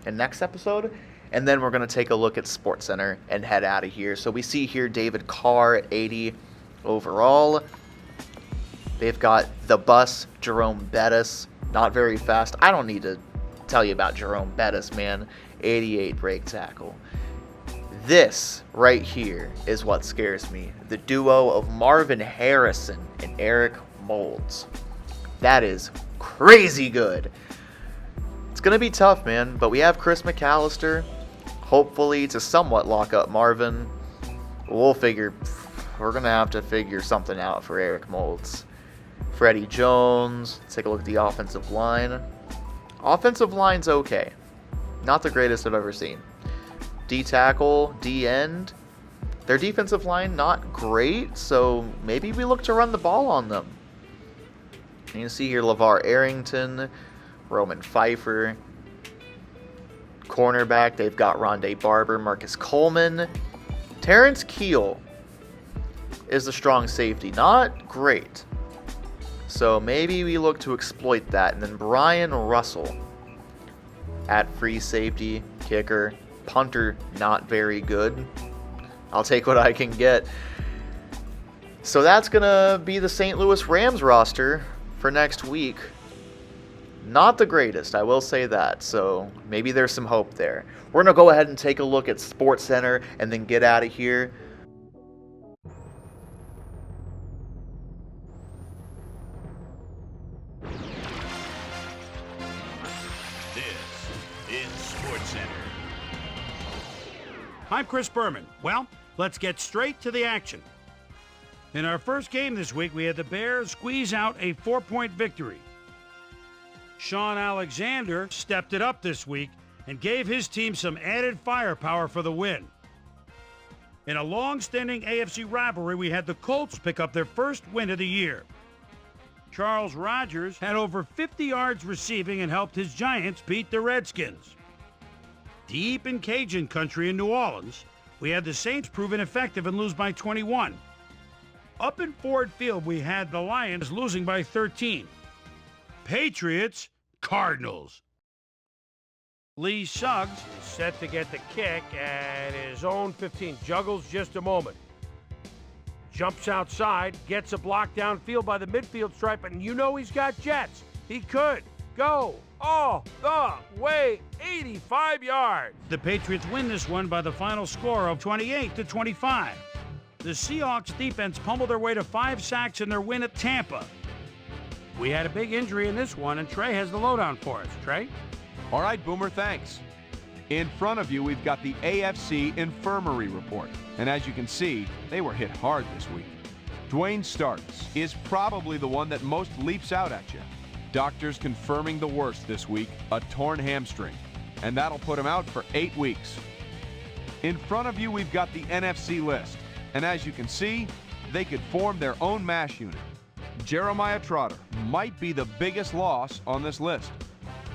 and next episode. And then we're going to take a look at SportsCenter and head out of here. So we see here David Carr at 80 overall. They've got the bus, Jerome Bettis, not very fast. I don't need to tell you about Jerome Bettis, man. 88 break tackle. This right here is what scares me. The duo of Marvin Harrison and Eric Moulds. That is crazy good. It's going to be tough, man, but we have Chris McAllister, hopefully to somewhat lock up Marvin. We're going to have to figure something out for Eric Moulds. Freddie Jones. Let's take a look at the offensive line. Offensive line's okay. Not the greatest I've ever seen. D-tackle, D-end. Their defensive line, not great, so maybe we look to run the ball on them. And you see here LeVar Arrington, Roman Pfeiffer. Cornerback, they've got Rondé Barber, Marcus Coleman. Terrence Keel is the strong safety. Not great. So maybe we look to exploit that. And then Brian Russell at free safety, kicker, punter, not very good. I'll take what I can get. So that's going to be the St. Louis Rams roster for next week. Not the greatest, I will say that. So maybe there's some hope there. We're going to go ahead and take a look at SportsCenter and then get out of here. I'm Chris Berman. Well, let's get straight to the action. In our first game this week, we had the Bears squeeze out a 4-point victory. Sean Alexander stepped it up this week and gave his team some added firepower for the win. In a long-standing AFC rivalry, we had the Colts pick up their first win of the year. Charles Rogers had over 50 yards receiving and helped his Giants beat the Redskins. Deep in Cajun country in New Orleans, we had the Saints prove ineffective and lose by 21. Up in Ford Field, we had the Lions losing by 13. Patriots, Cardinals. Lee Suggs is set to get the kick at his own 15. Juggles just a moment. Jumps outside, gets a block downfield by the midfield stripe, and you know he's got jets. He could go all the way 85 yards. The Patriots win this one by the final score of 28-25. The Seahawks defense pummeled their way to 5 sacks in their win at Tampa. We had a big injury in this one, and Trey has the lowdown for us. Trey? All right, Boomer, thanks. In front of you, we've got the AFC Infirmary Report. And as you can see, they were hit hard this week. Dwayne Starks is probably the one that most leaps out at you. Doctors confirming the worst this week, a torn hamstring. And that'll put him out for 8 weeks. In front of you, we've got the NFC list. And as you can see, they could form their own MASH unit. Jeremiah Trotter might be the biggest loss on this list.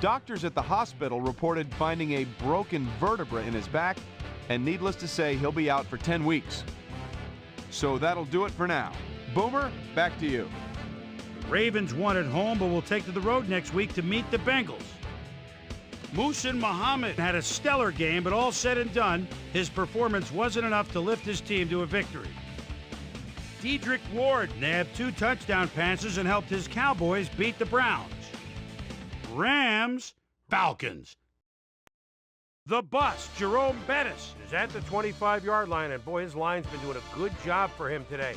Doctors at the hospital reported finding a broken vertebra in his back, and needless to say, he'll be out for 10 weeks. So that'll do it for now. Boomer, back to you. Ravens won at home, but will take to the road next week to meet the Bengals. Muhsin Muhammad had a stellar game, but all said and done, his performance wasn't enough to lift his team to a victory. Dedrick Ward nabbed 2 touchdown passes and helped his Cowboys beat the Browns. Rams, Falcons. The bus, Jerome Bettis, is at the 25-yard line, and boy, his line's been doing a good job for him today.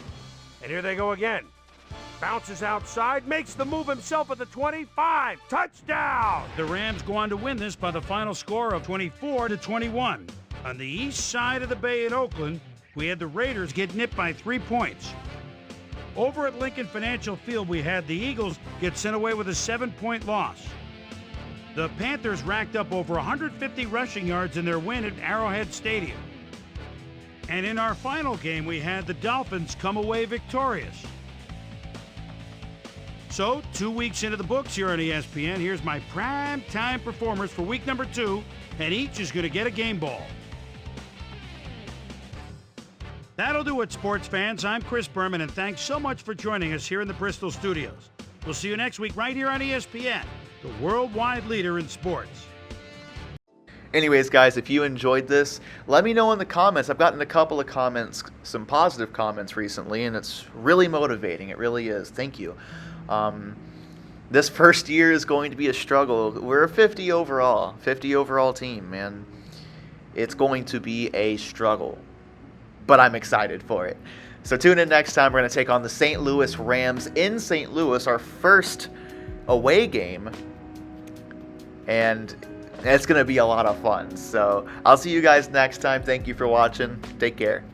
And here they go again. Bounces outside, makes the move himself at the 25. Touchdown! The Rams go on to win this by the final score of 24-21. On the east side of the bay in Oakland, we had the Raiders get nipped by 3 points. Over at Lincoln Financial Field, we had the Eagles get sent away with a 7-point loss. The Panthers racked up over 150 rushing yards in their win at Arrowhead Stadium. And in our final game, we had the Dolphins come away victorious. So, 2 weeks into the books here on ESPN, here's my prime time performers for week number 2, and each is going to get a game ball. That'll do it, sports fans. I'm Chris Berman, and thanks so much for joining us here in the Bristol studios. We'll see you next week right here on ESPN, the worldwide leader in sports. Anyways, guys, if you enjoyed this, let me know in the comments. I've gotten a couple of comments, some positive comments recently, and it's really motivating. It really is. Thank you. This first year is going to be a struggle. We're a 50 overall team, man. It's going to be a struggle, but I'm excited for it. So tune in next time. We're going to take on the St. Louis Rams in St. Louis, our first away game, and it's going to be a lot of fun. So I'll see you guys next time. Thank you for watching. Take care.